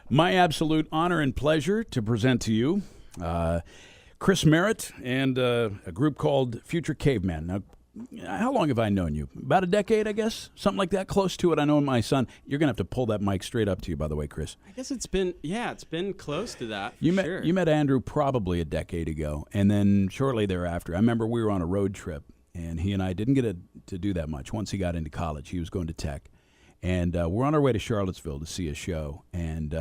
My absolute honor and pleasure to present to you Chris Merritt and a group called Future Caveman. Now, how long have I known you? About a decade, I guess? Something like that, close to it. I know my son. You're going to have to pull that mic straight up to you, by the way, Chris. I guess it's been close to that, You sure. met Andrew probably a decade ago, and then shortly thereafter, I remember we were on a road trip, and he and I didn't get to do that much. Once he got into college, he was going to tech. And we're on our way to Charlottesville to see a show, and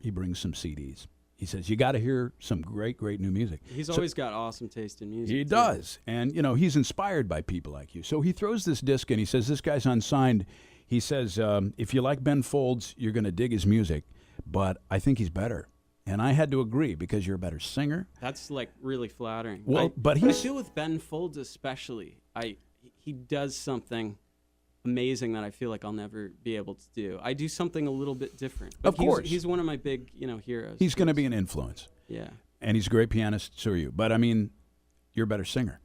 he brings some CDs. He says, you got to hear some great new music. He's always got awesome taste in music. He does. And, he's inspired by people like you. So he throws this disc in. He says, this guy's unsigned. He says, if you like Ben Folds, you're going to dig his music, but I think he's better. And I had to agree because you're a better singer. That's, really flattering. Well, but I feel with Ben Folds especially, he does something amazing that I feel like I'll never be able to do. I do something a little bit different. Of course. He's one of my big, heroes. He's going to be an influence. Yeah. And he's a great pianist, so are you. But, I mean, you're a better singer.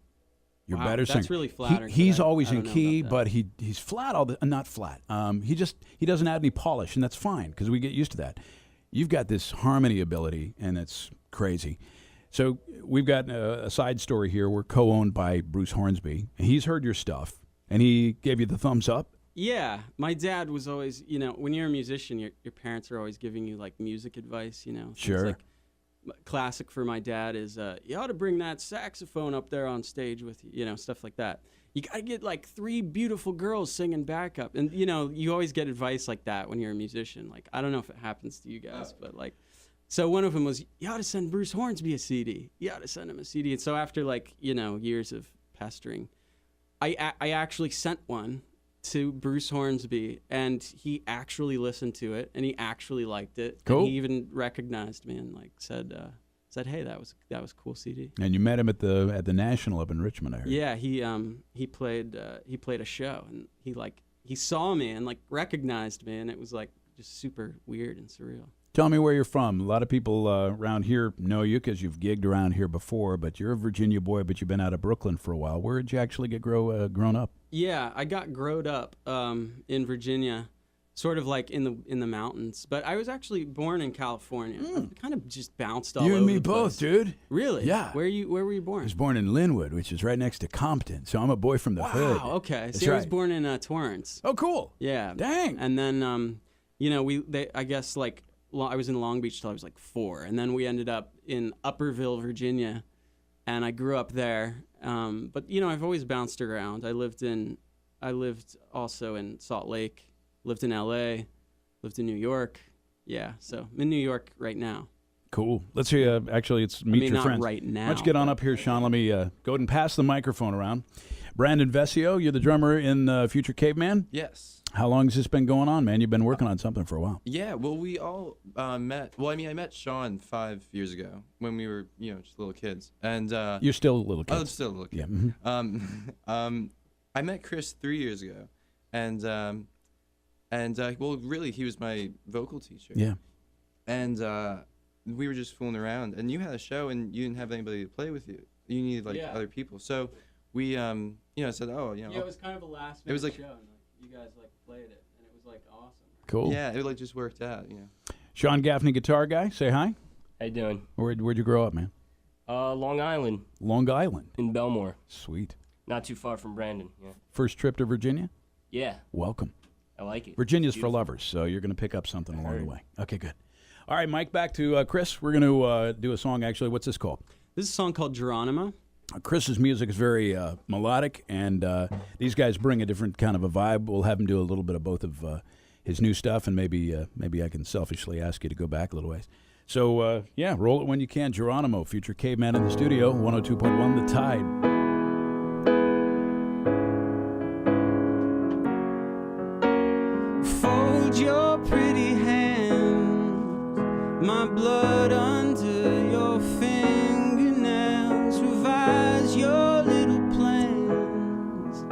You're a better singer. That's really flattering. He's always in know key, about but he's flat not flat. He doesn't add any polish, and that's fine because we get used to that. You've got this harmony ability, and it's crazy. So we've got a side story here. We're co-owned by Bruce Hornsby. He's heard your stuff. And he gave you the thumbs up? Yeah. My dad was always, when you're a musician, your parents are always giving you, music advice, Sure. Classic for my dad is, you ought to bring that saxophone up there on stage with you, stuff like that. You got to get, 3 beautiful girls singing backup. And, you always get advice like that when you're a musician. I don't know if it happens to you guys, but, so one of them was, you ought to send Bruce Hornsby a CD. You ought to send him a CD. And so after, years of pestering, I actually sent one to Bruce Hornsby, and he actually listened to it, and he actually liked it. Cool. And he even recognized me and said, "Hey, that was a cool CD." And you met him at the National up in Richmond, I heard. Yeah, he played a show, and he saw me and recognized me, and it was just super weird and surreal. Tell me where you're from. A lot of people around here know you because you've gigged around here before, but you're a Virginia boy, but you've been out of Brooklyn for a while. Where did you actually get grown up? Yeah, I got growed up in Virginia, sort of in the mountains. But I was actually born in California. I kind of just bounced all over You and me the both, place. dude. Really? Yeah. Where were you born? I was born in Linwood, which is right next to Compton, so I'm a boy from the hood. Wow, okay. That's See, I right. was born in Torrance. Oh, cool. Yeah. Dang. And then, I guess, I was in Long Beach till I was 4, and then we ended up in Upperville, Virginia, and I grew up there. But I've always bounced around. I lived also in Salt Lake, lived in LA, lived in New York. Yeah, so I'm in New York right now. Cool. Let's see. Actually, it's meet your not friends. right now. Why don't you get on up here, Sean? Let me go ahead and pass the microphone around. Brandon Vessio, you're the drummer in Future Caveman? Yes. How long has this been going on, man? You've been working on something for a while. Yeah, well, we all met. Well, I met Sean 5 years ago when we were, just little kids. And You're still a little kid. I'm still a little kid. Yeah. I met Chris 3 years ago, and well, really, he was my vocal teacher. Yeah. And we were just fooling around, and you had a show, and you didn't have anybody to play with you. You needed other people. So we, said, Yeah, it was kind of a last-minute show, and you guys played it, and it was awesome. Cool. Yeah, it just worked out. Sean Gaffney, guitar guy. Say hi. How you doing? Where'd you grow up, man? Long Island Long Island. in Belmore. Sweet. Not too far from Brandon. Yeah. First trip to Virginia? Yeah, Welcome. I like it. Virginia's It's for beautiful. lovers, so you're going to pick up something along the heard. way. Okay, good. All right, Mike, back to Chris. We're going to do a song, actually. What's this called? This is a song called Geronimo. Chris's music is very melodic, and these guys bring a different kind of a vibe. We'll have him do a little bit of both of his new stuff, and maybe I can selfishly ask you to go back a little ways. So, roll it when you can. Geronimo, Future Caveman in the studio, 102.1 The Tide. Fold your pretty hand, my blood under your fingernails, revise your little plans.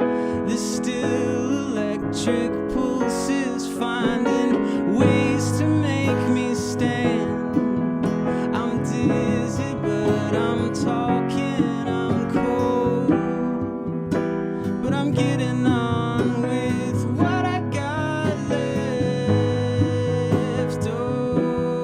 The still electric pulses finding ways to make me stand. I'm dizzy, but I'm talking, I'm cold, but I'm getting on with what I got left over.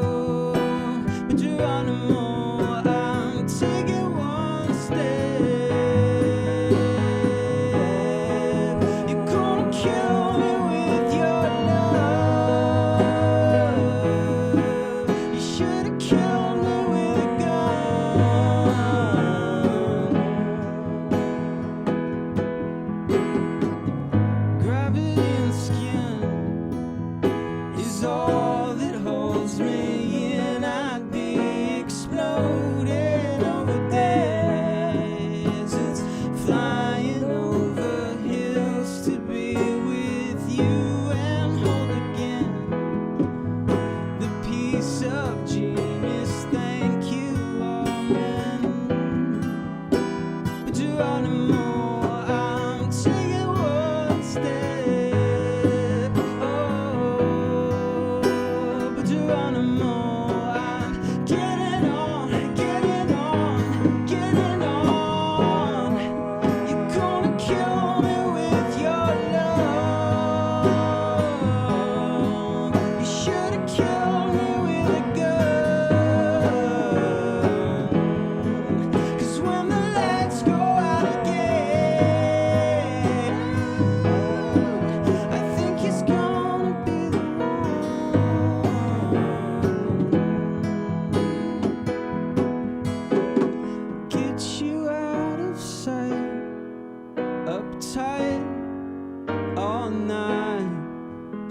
night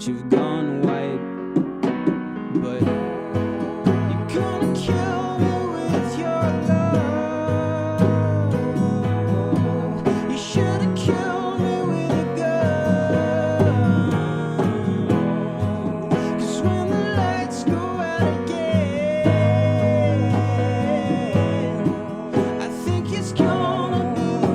you've gone white, but you're gonna kill me with your love. You should have killed me with a gun. 'Cause when the lights go out again, I think it's gonna be the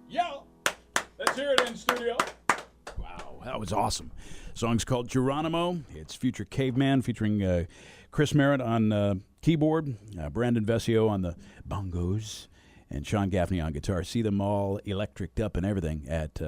Yo, let's hear it in studio. Wow, that was awesome. Song's called Geronimo. It's Future Caveman featuring Chris Merritt on keyboard, Brandon Vessio on the bongos, and Sean Gaffney on guitar. See them all electriced up and everything at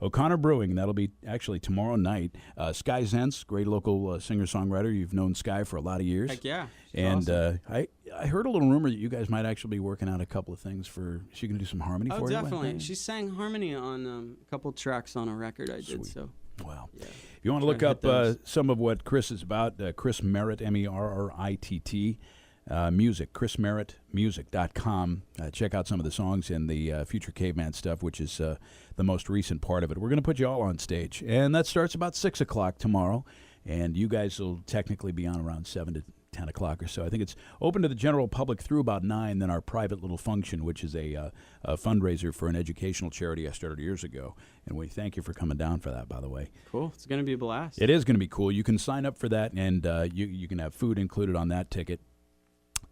O'Connor Brewing. That'll be actually tomorrow night. Sky Zentz, great local singer-songwriter. You've known Sky for a lot of years. Heck yeah. And awesome. I heard a little rumor that you guys might actually be working out a couple of things for. She going to do some harmony Oh, for you? definitely. She sang harmony on a couple tracks on a record I did. Sweet. So Wow. yeah. If you want to Try look to hit up those. some of what Chris is about, Chris Merritt, Merritt, music, chrismerrittmusic.com. Check out some of the songs in the Future Caveman stuff, which is the most recent part of it. We're going to put you all on stage, and that starts about 6 o'clock tomorrow, and you guys will technically be on around 7 to 10 o'clock or so. I think it's open to the general public through about 9, then our private little function, which is a fundraiser for an educational charity I started years ago, and we thank you for coming down for that, by the way. Cool. It's going to be a blast. It is going to be cool. You can sign up for that, and you can have food included on that ticket.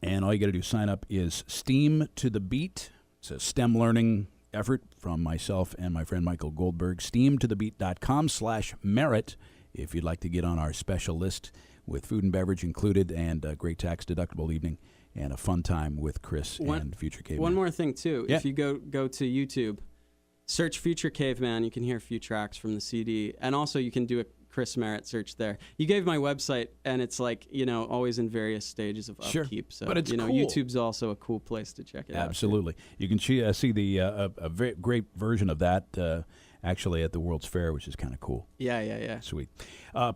And all you got to do sign up is STEAM to the Beat. It's a STEM learning effort from myself and my friend Michael Goldberg. STEAMtothebeat.com/Merritt if you'd like to get on our special list with food and beverage included and a great tax-deductible evening and a fun time with Chris and Future Caveman. One more thing, too. Yeah. If you go to YouTube, search Future Caveman, you can hear a few tracks from the CD. And also you can do a Chris Merritt search there. You gave my website, and it's like, always in various stages of Sure, upkeep. So, but it's cool. YouTube's also a cool place to check it out. Absolutely. You can see the a very great version of that actually at the World's Fair, which is kind of cool. Yeah. Sweet.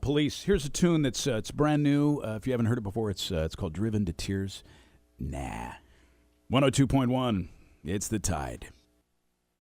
Police. Here's a tune that's it's brand new. If you haven't heard it before, it's called Driven to Tears. Nah. 102.1. It's The Tide.